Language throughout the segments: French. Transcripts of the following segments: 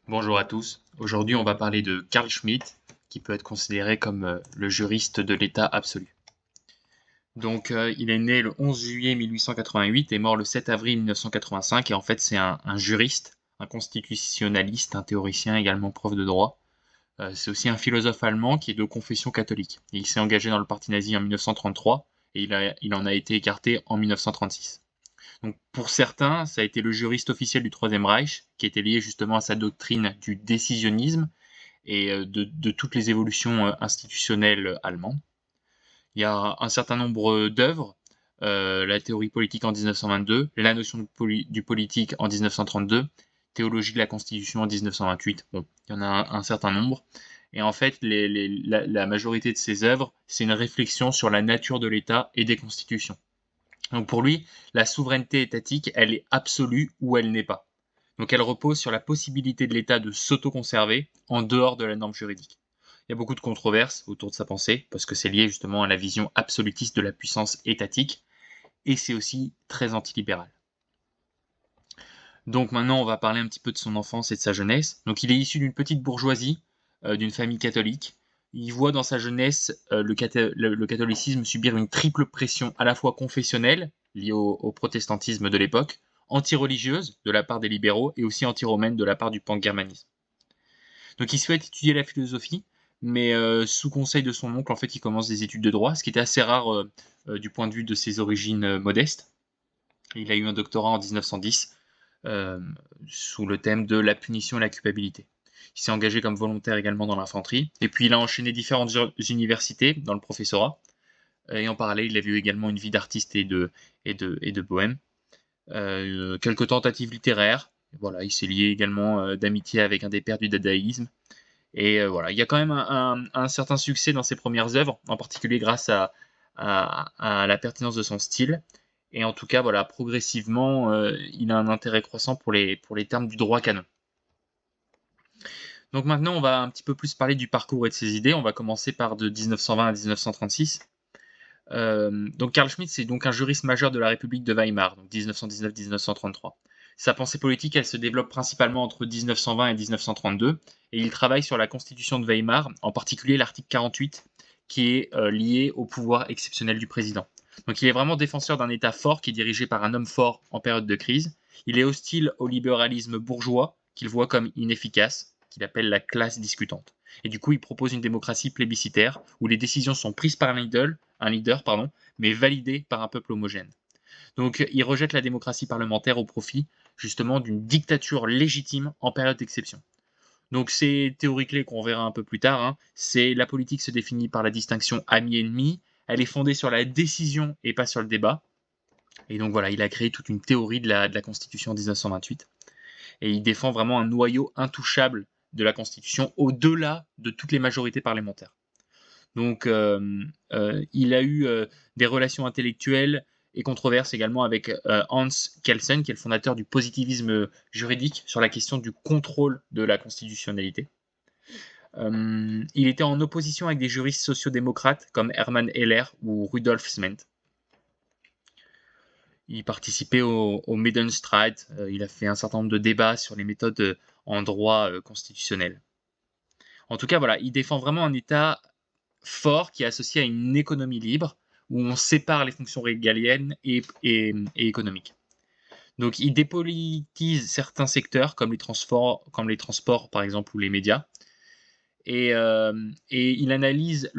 Bonjour à tous. Aujourd'hui, on va parler de Carl Schmitt, qui peut être considéré comme le juriste de l'État absolu. Donc, il est né le 11 juillet 1888 et mort le 7 avril 1985. Et en fait, c'est un juriste, un constitutionnaliste, un théoricien, également prof de droit. C'est aussi un philosophe allemand qui est de confession catholique. Et il s'est engagé dans le parti nazi en 1933 et il en a été écarté en 1936. Donc, pour certains, ça a été le juriste officiel du Troisième Reich, qui était lié justement à sa doctrine du décisionnisme et de toutes les évolutions institutionnelles allemandes. Il y a un certain nombre d'œuvres, la théorie politique en 1922, la notion du politique en 1932, théologie de la Constitution en 1928. Bon, il y en a un certain nombre. Et en fait, la majorité de ces œuvres, c'est une réflexion sur la nature de l'État et des constitutions. Donc pour lui, la souveraineté étatique, elle est absolue ou elle n'est pas. Donc elle repose sur la possibilité de l'État de s'autoconserver en dehors de la norme juridique. Il y a beaucoup de controverses autour de sa pensée, parce que c'est lié justement à la vision absolutiste de la puissance étatique, et c'est aussi très antilibéral. Donc maintenant, on va parler un petit peu de son enfance et de sa jeunesse. Donc il est issu d'une petite bourgeoisie, d'une famille catholique. Il voit dans sa jeunesse le catholicisme subir une triple pression à la fois confessionnelle, liée au protestantisme de l'époque, anti-religieuse de la part des libéraux et aussi anti-romaine de la part du pangermanisme. Donc il souhaite étudier la philosophie, mais sous conseil de son oncle, en fait, il commence des études de droit, ce qui était assez rare du point de vue de ses origines modestes. Il a eu un doctorat en 1910 euh, sous le thème de la punition et la culpabilité. Il s'est engagé comme volontaire également dans l'infanterie, et puis il a enchaîné différentes universités dans le professorat, et en parallèle, il a vu également une vie d'artiste et de bohème. Quelques tentatives littéraires, voilà, il s'est lié également d'amitié avec un des pères du dadaïsme, et voilà, il y a quand même un certain succès dans ses premières œuvres, en particulier grâce à la pertinence de son style. Et en tout cas, voilà, progressivement, il a un intérêt croissant pour les termes du droit canon. Donc maintenant, on va un petit peu plus parler du parcours et de ses idées. On va commencer par de 1920 à 1936. Donc Carl Schmitt, c'est donc un juriste majeur de la République de Weimar, donc 1919-1933. Sa pensée politique, elle se développe principalement entre 1920 et 1932, et il travaille sur la constitution de Weimar, en particulier l'article 48, qui est lié au pouvoir exceptionnel du président. Donc il est vraiment défenseur d'un État fort qui est dirigé par un homme fort en période de crise. Il est hostile au libéralisme bourgeois, qu'il voit comme inefficace, qu'il appelle la classe discutante. Et du coup, il propose une démocratie plébiscitaire, où les décisions sont prises par un leader, mais validées par un peuple homogène. Donc il rejette la démocratie parlementaire au profit justement d'une dictature légitime en période d'exception. Donc ces théories clés qu'on verra un peu plus tard, c'est la politique se définit par la distinction ami-ennemi, elle est fondée sur la décision et pas sur le débat. Et donc voilà, il a créé toute une théorie de la Constitution en 1928. Et il défend vraiment un noyau intouchable de la Constitution au-delà de toutes les majorités parlementaires. Donc, il a eu des relations intellectuelles et controverses également avec Hans Kelsen, qui est le fondateur du positivisme juridique sur la question du contrôle de la constitutionnalité. Il était en opposition avec des juristes sociodémocrates comme Hermann Heller ou Rudolf Sment. Il participait au Medenstreit, il a fait un certain nombre de débats sur les méthodes en droit constitutionnel. En tout cas, voilà, il défend vraiment un État fort qui est associé à une économie libre où on sépare les fonctions régaliennes et économiques. Donc il dépolitise certains secteurs comme les transports par exemple ou les médias. Et il analyse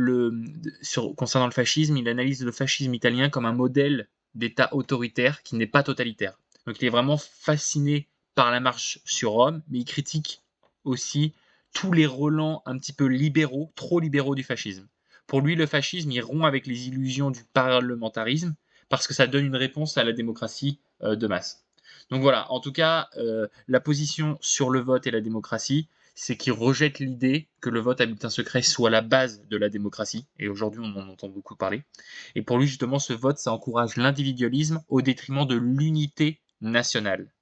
concernant le fascisme, il analyse le fascisme italien comme un modèle d'État autoritaire qui n'est pas totalitaire. Donc il est vraiment fasciné par la marche sur Rome, mais il critique aussi tous les relents un petit peu libéraux, trop libéraux du fascisme. Pour lui, le fascisme, il rompt avec les illusions du parlementarisme parce que ça donne une réponse à la démocratie de masse. Donc voilà, en tout cas, la position sur le vote et la démocratie, c'est qu'il rejette l'idée que le vote à bulletin secret soit la base de la démocratie, et aujourd'hui on en entend beaucoup parler. Et pour lui, justement, ce vote, ça encourage l'individualisme au détriment de l'unité nationale.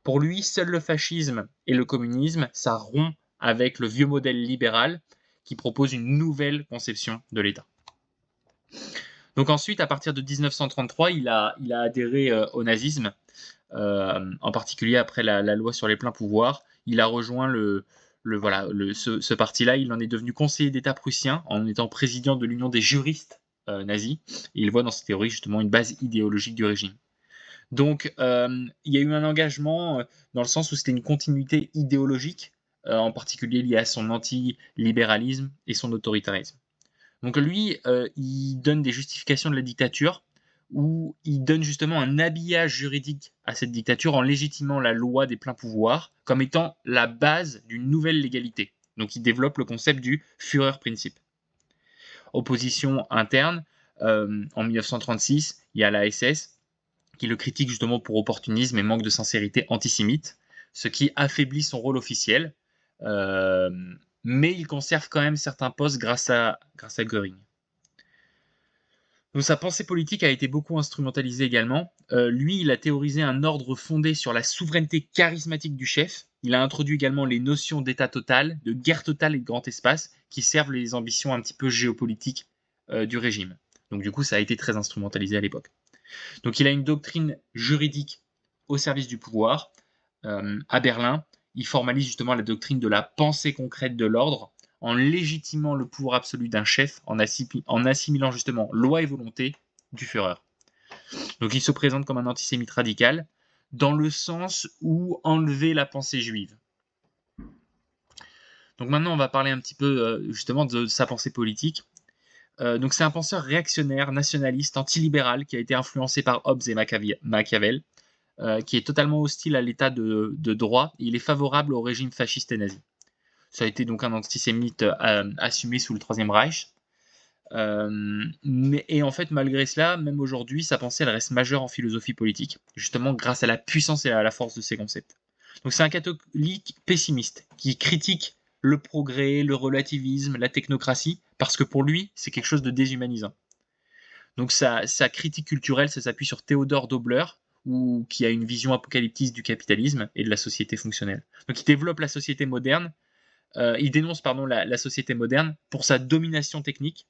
Pour lui, seul le fascisme et le communisme, ça rompt avec le vieux modèle libéral qui propose une nouvelle conception de l'État. Donc ensuite, à partir de 1933, il a adhéré au nazisme, en particulier après la loi sur les pleins pouvoirs. il a rejoint ce parti-là. Il en est devenu conseiller d'État prussien en étant président de l'Union des juristes nazis. Et il voit dans cette théorie justement une base idéologique du régime. Donc, il y a eu un engagement dans le sens où c'était une continuité idéologique, en particulier liée à son anti-libéralisme et son autoritarisme. Donc lui, il donne des justifications de la dictature, où il donne justement un habillage juridique à cette dictature en légitimant la loi des pleins pouvoirs comme étant la base d'une nouvelle légalité. Donc il développe le concept du Führerprinzip. Opposition interne, en 1936, il y a la SS qui le critique justement pour opportunisme et manque de sincérité antisémite, ce qui affaiblit son rôle officiel, mais il conserve quand même certains postes grâce à Göring. Donc sa pensée politique a été beaucoup instrumentalisée également. Lui, il a théorisé un ordre fondé sur la souveraineté charismatique du chef. Il a introduit également les notions d'état total, de guerre totale et de grand espace, qui servent les ambitions un petit peu géopolitiques du régime. Donc du coup, ça a été très instrumentalisé à l'époque. Donc il a une doctrine juridique au service du pouvoir. À Berlin, il formalise justement la doctrine de la pensée concrète de l'ordre, en légitimant le pouvoir absolu d'un chef, en assimilant justement loi et volonté du Führer. Donc il se présente comme un antisémite radical, dans le sens où enlever la pensée juive. Donc maintenant on va parler un petit peu justement de sa pensée politique. Donc c'est un penseur réactionnaire, nationaliste, antilibéral, qui a été influencé par Hobbes et Machiavel, qui est totalement hostile à l'état de droit. Il est favorable au régime fasciste et nazi. Ça a été donc un antisémite assumé sous le Troisième Reich. Et en fait, malgré cela, même aujourd'hui, sa pensée elle reste majeure en philosophie politique, justement grâce à la puissance et à la force de ses concepts. Donc c'est un catholique pessimiste qui critique le progrès, le relativisme, la technocratie, parce que pour lui, c'est quelque chose de déshumanisant. Donc sa critique culturelle, ça s'appuie sur Théodore Dobler, qui a une vision apocalyptique du capitalisme et de la société fonctionnelle. Donc il développe la société moderne, il dénonce la société moderne pour sa domination technique,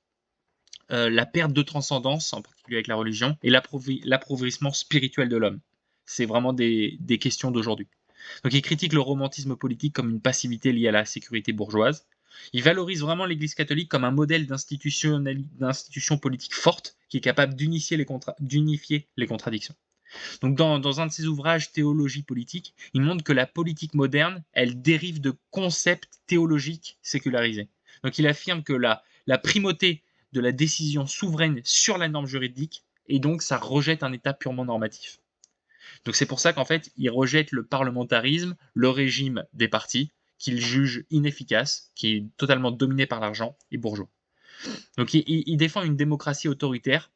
la perte de transcendance, en particulier avec la religion, et l'appauvrissement spirituel de l'homme. C'est vraiment des questions d'aujourd'hui. Donc il critique le romantisme politique comme une passivité liée à la sécurité bourgeoise. Il valorise vraiment l'Église catholique comme un modèle d'institution politique forte qui est capable d'unifier les contradictions. Donc dans un de ses ouvrages, Théologie politique, il montre que la politique moderne, elle dérive de concepts théologiques sécularisés. Donc il affirme que la primauté de la décision souveraine sur la norme juridique, et donc ça rejette un État purement normatif. Donc c'est pour ça qu'en fait, il rejette le parlementarisme, le régime des partis, qu'il juge inefficace, qui est totalement dominé par l'argent et bourgeois. Donc il défend une démocratie autoritaire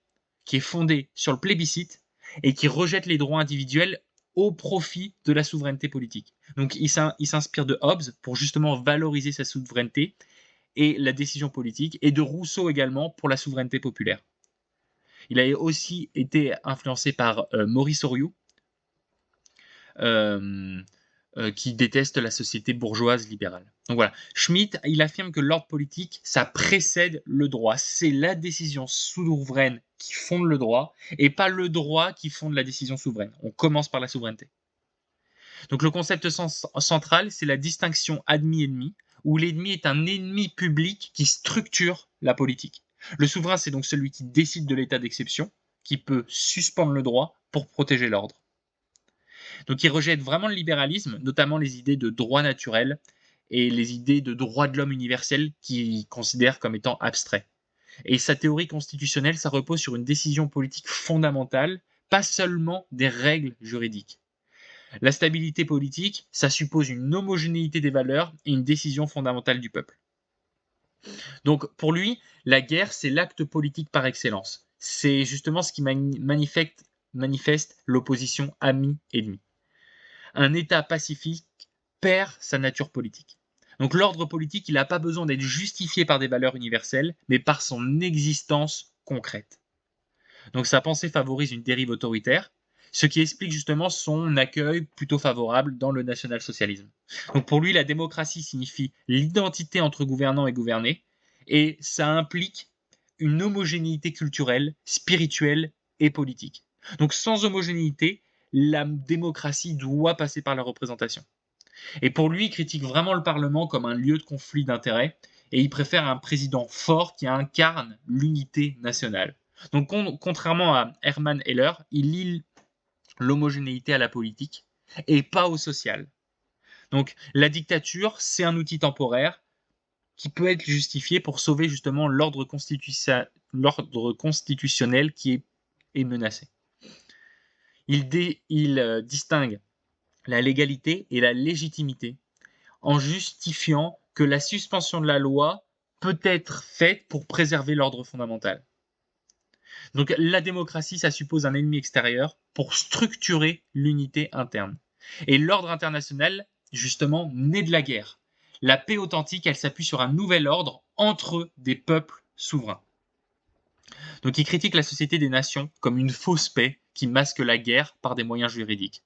qui est fondée sur le plébiscite et qui rejette les droits individuels au profit de la souveraineté politique. Donc il s'inspire de Hobbes pour justement valoriser sa souveraineté et la décision politique, et de Rousseau également pour la souveraineté populaire. Il a aussi été influencé par Maurice Horiou, qui déteste la société bourgeoise libérale. Donc voilà, Schmitt, il affirme que l'ordre politique, ça précède le droit. C'est la décision souveraine qui fonde le droit, et pas le droit qui fonde la décision souveraine. On commence par la souveraineté. Donc le concept central, c'est la distinction admis-ennemi, où l'ennemi est un ennemi public qui structure la politique. Le souverain, c'est donc celui qui décide de l'état d'exception, qui peut suspendre le droit pour protéger l'ordre. Donc il rejette vraiment le libéralisme, notamment les idées de droit naturel et les idées de droit de l'homme universel qu'il considère comme étant abstraits. Et sa théorie constitutionnelle, ça repose sur une décision politique fondamentale, pas seulement des règles juridiques. La stabilité politique, ça suppose une homogénéité des valeurs et une décision fondamentale du peuple. Donc pour lui, la guerre, c'est l'acte politique par excellence. C'est justement ce qui manifeste l'opposition ami-ennemi. Un État pacifique perd sa nature politique. Donc l'ordre politique, il n'a pas besoin d'être justifié par des valeurs universelles, mais par son existence concrète. Donc sa pensée favorise une dérive autoritaire, ce qui explique justement son accueil plutôt favorable dans le national-socialisme. Donc pour lui, la démocratie signifie l'identité entre gouvernants et gouvernés, et ça implique une homogénéité culturelle, spirituelle et politique. Donc sans homogénéité, la démocratie doit passer par la représentation. Et pour lui, il critique vraiment le Parlement comme un lieu de conflit d'intérêts et il préfère un président fort qui incarne l'unité nationale. Donc contrairement à Hermann Heller, il lie l'homogénéité à la politique et pas au social. Donc la dictature, c'est un outil temporaire qui peut être justifié pour sauver justement l'ordre constitutionnel qui est menacé. Il distingue la légalité et la légitimité en justifiant que la suspension de la loi peut être faite pour préserver l'ordre fondamental. Donc la démocratie, ça suppose un ennemi extérieur pour structurer l'unité interne. Et l'ordre international, justement, naît de la guerre. La paix authentique, elle s'appuie sur un nouvel ordre entre des peuples souverains. Donc il critique la société des nations comme une fausse paix qui masque la guerre par des moyens juridiques.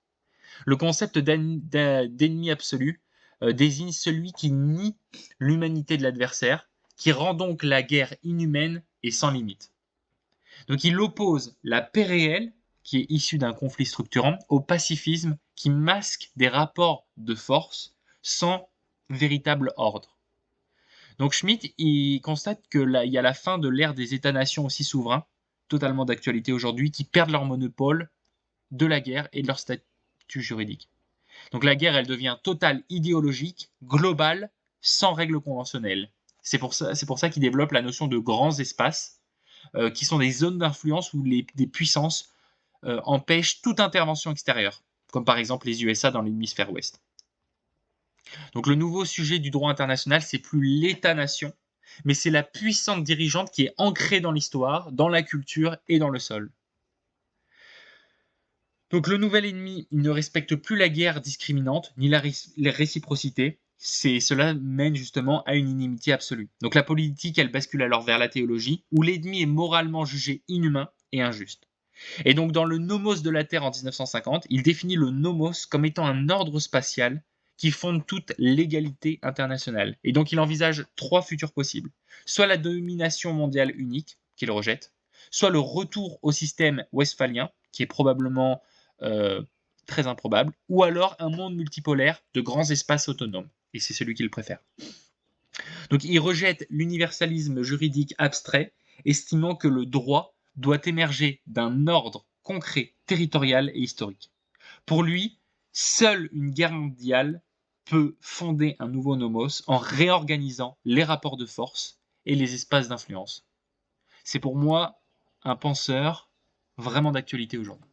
Le concept d'ennemi absolu désigne celui qui nie l'humanité de l'adversaire, qui rend donc la guerre inhumaine et sans limite. Donc il oppose la paix réelle, qui est issue d'un conflit structurant, au pacifisme qui masque des rapports de force sans véritable ordre. Donc Schmitt, il constate qu'il y a la fin de l'ère des États-nations aussi souverains, totalement d'actualité aujourd'hui, qui perdent leur monopole de la guerre et de leur statut juridique. Donc la guerre, elle devient totale, idéologique, globale, sans règles conventionnelles. C'est pour ça qu'il développe la notion de grands espaces, qui sont des zones d'influence où des puissances empêchent toute intervention extérieure, comme par exemple les USA dans l'hémisphère ouest. Donc le nouveau sujet du droit international, c'est plus l'État-nation, mais c'est la puissante dirigeante qui est ancrée dans l'histoire, dans la culture et dans le sol. Donc le nouvel ennemi, il ne respecte plus la guerre discriminante, ni la réciprocité. Cela mène justement à une inimitié absolue. Donc la politique, elle bascule alors vers la théologie, où l'ennemi est moralement jugé inhumain et injuste. Et donc dans le Nomos de la Terre en 1950, il définit le Nomos comme étant un ordre spatial qui fonde toute l'égalité internationale. Et donc il envisage 3 futurs possibles. Soit la domination mondiale unique, qu'il rejette, soit le retour au système westphalien, qui est probablement très improbable, ou alors un monde multipolaire de grands espaces autonomes. Et c'est celui qu'il préfère. Donc il rejette l'universalisme juridique abstrait, estimant que le droit doit émerger d'un ordre concret, territorial et historique. Pour lui, seule une guerre mondiale peut fonder un nouveau nomos en réorganisant les rapports de force et les espaces d'influence. C'est pour moi un penseur vraiment d'actualité aujourd'hui.